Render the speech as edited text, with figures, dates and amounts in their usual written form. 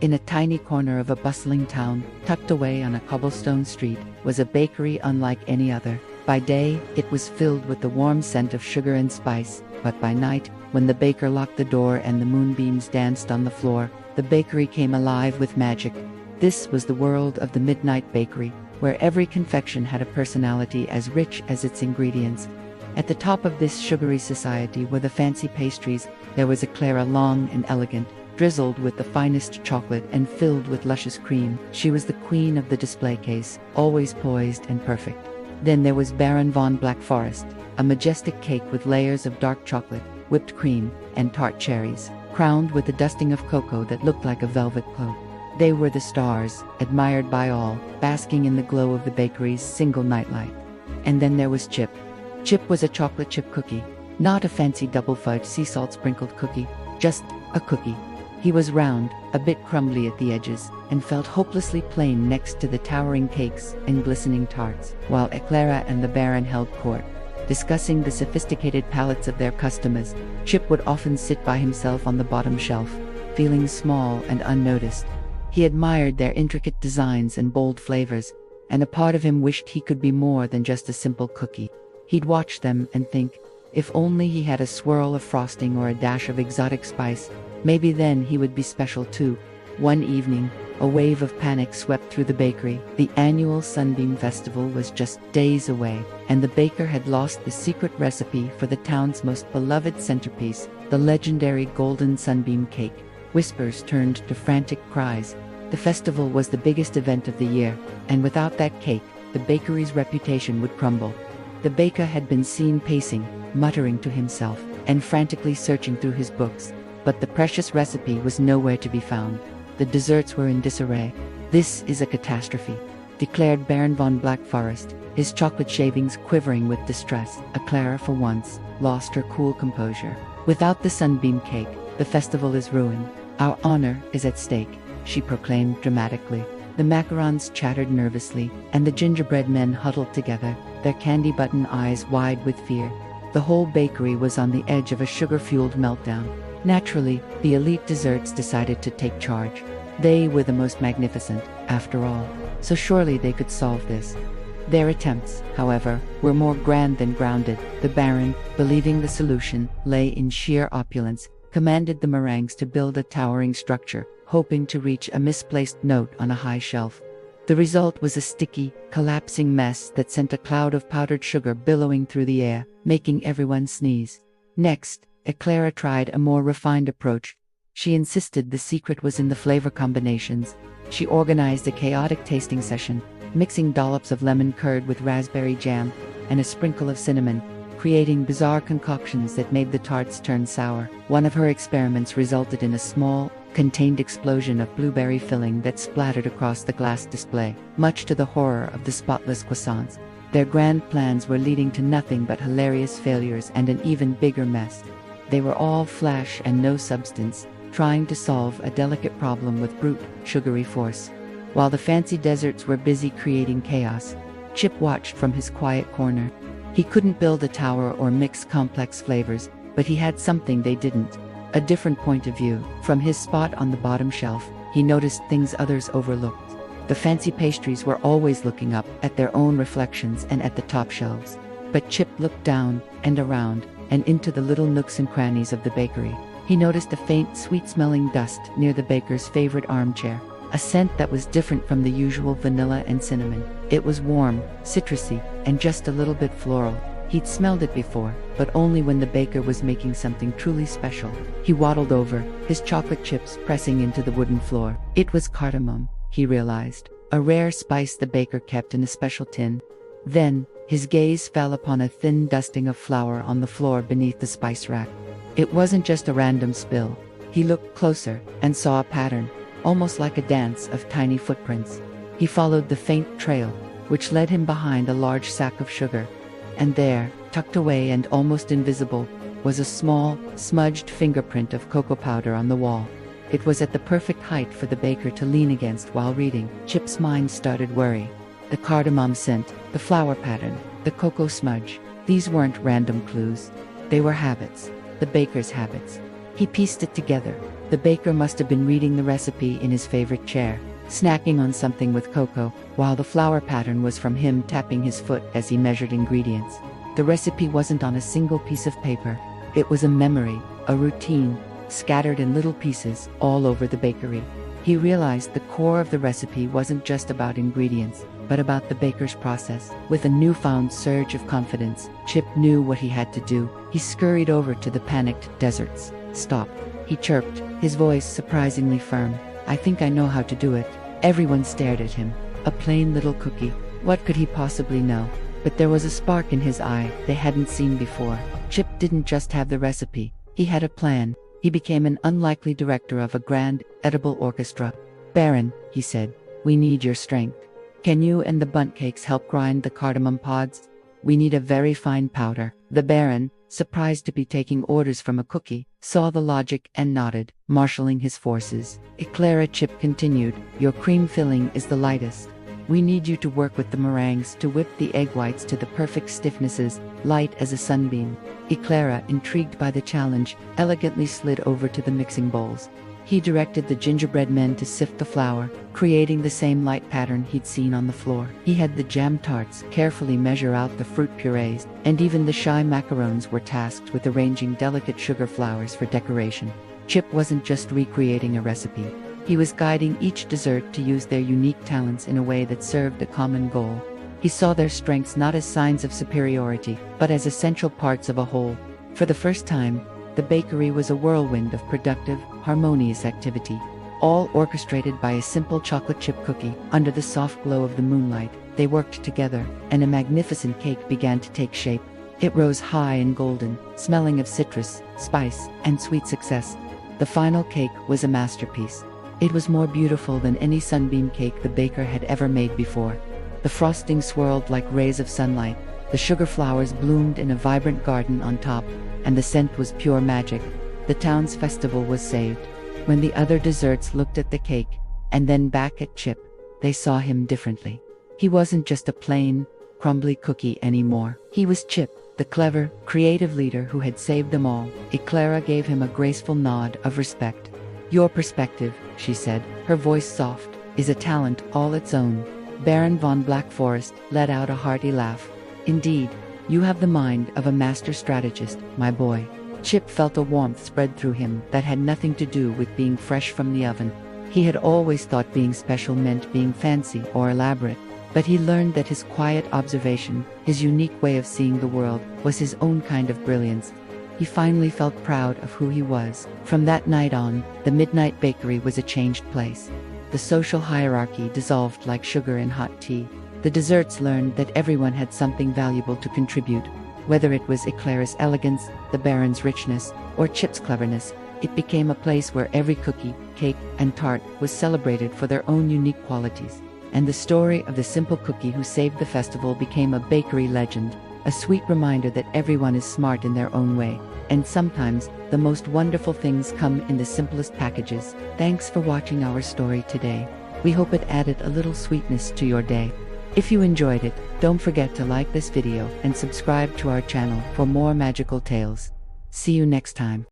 In a tiny corner of a bustling town, tucked away on a cobblestone street, was a bakery unlike any other. By day, it was filled with the warm scent of sugar and spice, but by night, when the baker locked the door and the moonbeams danced on the floor, the bakery came alive with magic. This was the world of the Midnight Bakery, where every confection had a personality as rich as its ingredients. At the top of this sugary society were the fancy pastries. There was Eclair, long and elegant, drizzled with the finest chocolate and filled with luscious cream. She was the queen of the display case, always poised and perfect. Then there was Baron von Black Forest, a majestic cake with layers of dark chocolate, whipped cream, and tart cherries, crowned with a dusting of cocoa that looked like a velvet cloak. They were the stars, admired by all, basking in the glow of the bakery's single nightlight. And then there was Chip. Chip was a chocolate chip cookie, not a fancy double fudge sea salt sprinkled cookie, just a cookie. He was round, a bit crumbly at the edges, and felt hopelessly plain next to the towering cakes and glistening tarts, while Eclair and the Baron held court, discussing the sophisticated palates of their customers. Chip would often sit by himself on the bottom shelf, feeling small and unnoticed. He admired their intricate designs and bold flavors, and a part of him wished he could be more than just a simple cookie. He'd watch them and think, if only he had a swirl of frosting or a dash of exotic spice, maybe then he would be special too. One evening, a wave of panic swept through the bakery. The annual Sunbeam Festival was just days away, and the baker had lost the secret recipe for the town's most beloved centerpiece, the legendary golden sunbeam cake. Whispers turned to frantic cries. The festival was the biggest event of the year, and without that cake, the bakery's reputation would crumble. The baker had been seen pacing, muttering to himself, and frantically searching through his books, but the precious recipe was nowhere to be found. The desserts were in disarray. "This is a catastrophe," declared Baron von Black Forest, his chocolate shavings quivering with distress. Eclair, for once, lost her cool composure. "Without the sunbeam cake, the festival is ruined. Our honor is at stake," she proclaimed dramatically. The macarons chattered nervously, and the gingerbread men huddled together, their candy-button eyes wide with fear. The whole bakery was on the edge of a sugar-fueled meltdown. Naturally, the elite desserts decided to take charge. They were the most magnificent, after all, so surely they could solve this. Their attempts, however, were more grand than grounded. The Baron, believing the solution lay in sheer opulence, commanded the meringues to build a towering structure, hoping to reach a misplaced note on a high shelf. The result was a sticky, collapsing mess that sent a cloud of powdered sugar billowing through the air, making everyone sneeze. Next, Eclair tried a more refined approach. She insisted the secret was in the flavor combinations. She organized a chaotic tasting session, mixing dollops of lemon curd with raspberry jam and a sprinkle of cinnamon, creating bizarre concoctions that made the tarts turn sour. One of her experiments resulted in a small, contained explosion of blueberry filling that splattered across the glass display, much to the horror of the spotless croissants. Their grand plans were leading to nothing but hilarious failures and an even bigger mess. They were all flash and no substance, trying to solve a delicate problem with brute, sugary force. While the fancy desserts were busy creating chaos, Chip watched from his quiet corner. He couldn't build a tower or mix complex flavors, but he had something they didn't: a different point of view. From his spot on the bottom shelf, he noticed things others overlooked. The fancy pastries were always looking up at their own reflections and at the top shelves. But Chip looked down and around and into the little nooks and crannies of the bakery. He noticed a faint, sweet-smelling dust near the baker's favorite armchair, a scent that was different from the usual vanilla and cinnamon. It was warm, citrusy, and just a little bit floral. He'd smelled it before, but only when the baker was making something truly special. He waddled over, his chocolate chips pressing into the wooden floor. It was cardamom, he realized, a rare spice the baker kept in a special tin. Then, his gaze fell upon a thin dusting of flour on the floor beneath the spice rack. It wasn't just a random spill. He looked closer and saw a pattern, almost like a dance of tiny footprints. He followed the faint trail, which led him behind a large sack of sugar. And there, tucked away and almost invisible, was a small, smudged fingerprint of cocoa powder on the wall. It was at the perfect height for the baker to lean against while reading. Chip's mind started worry. The cardamom scent, the flower pattern, the cocoa smudge. These weren't random clues. They were habits, the baker's habits. He pieced it together. The baker must have been reading the recipe in his favorite chair, snacking on something with cocoa, while the flower pattern was from him tapping his foot as he measured ingredients. The recipe wasn't on a single piece of paper. It was a memory, a routine, scattered in little pieces all over the bakery. He realized the core of the recipe wasn't just about ingredients, but about the baker's process. With a newfound surge of confidence, Chip knew what he had to do. He scurried over to the panicked desserts. "Stop," he chirped, his voice surprisingly firm. "I think I know how to do it." Everyone stared at him. A plain little cookie. What could he possibly know? But there was a spark in his eye they hadn't seen before. Chip didn't just have the recipe. He had a plan. He became an unlikely director of a grand, edible orchestra. "Baron," he said, "we need your strength. Can you and the bundt cakes help grind the cardamom pods? We need a very fine powder." The Baron, surprised to be taking orders from a cookie, saw the logic and nodded, marshalling his forces. "Eclair," Chip continued, "your cream filling is the lightest. We need you to work with the meringues to whip the egg whites to the perfect stiffnesses, light as a sunbeam." Eclair, intrigued by the challenge, elegantly slid over to the mixing bowls. He directed the gingerbread men to sift the flour, creating the same light pattern he'd seen on the floor. He had the jam tarts carefully measure out the fruit purees, and even the shy macarons were tasked with arranging delicate sugar flowers for decoration. Chip wasn't just recreating a recipe. He was guiding each dessert to use their unique talents in a way that served a common goal. He saw their strengths not as signs of superiority, but as essential parts of a whole. For the first time, the bakery was a whirlwind of productive, harmonious activity, all orchestrated by a simple chocolate chip cookie. Under the soft glow of the moonlight, they worked together, and a magnificent cake began to take shape. It rose high and golden, smelling of citrus, spice, and sweet success. The final cake was a masterpiece. It was more beautiful than any sunbeam cake the baker had ever made before. The frosting swirled like rays of sunlight, the sugar flowers bloomed in a vibrant garden on top, and the scent was pure magic. The town's festival was saved. When the other desserts looked at the cake, and then back at Chip, they saw him differently. He wasn't just a plain, crumbly cookie anymore. He was Chip, the clever, creative leader who had saved them all. Eclair gave him a graceful nod of respect. "Your perspective," she said, her voice soft, "is a talent all its own." Baron von Blackforest let out a hearty laugh. "Indeed, you have the mind of a master strategist, my boy." Chip felt a warmth spread through him that had nothing to do with being fresh from the oven. He had always thought being special meant being fancy or elaborate, but he learned that his quiet observation, his unique way of seeing the world, was his own kind of brilliance. He finally felt proud of who he was. From that night on, the Midnight Bakery was a changed place. The social hierarchy dissolved like sugar in hot tea. The desserts learned that everyone had something valuable to contribute. Whether it was Eclair's elegance, the Baron's richness, or Chip's cleverness, it became a place where every cookie, cake, and tart was celebrated for their own unique qualities. And the story of the simple cookie who saved the festival became a bakery legend, a sweet reminder that everyone is smart in their own way. And sometimes, the most wonderful things come in the simplest packages. Thanks for watching our story today. We hope it added a little sweetness to your day. If you enjoyed it, don't forget to like this video and subscribe to our channel for more magical tales. See you next time.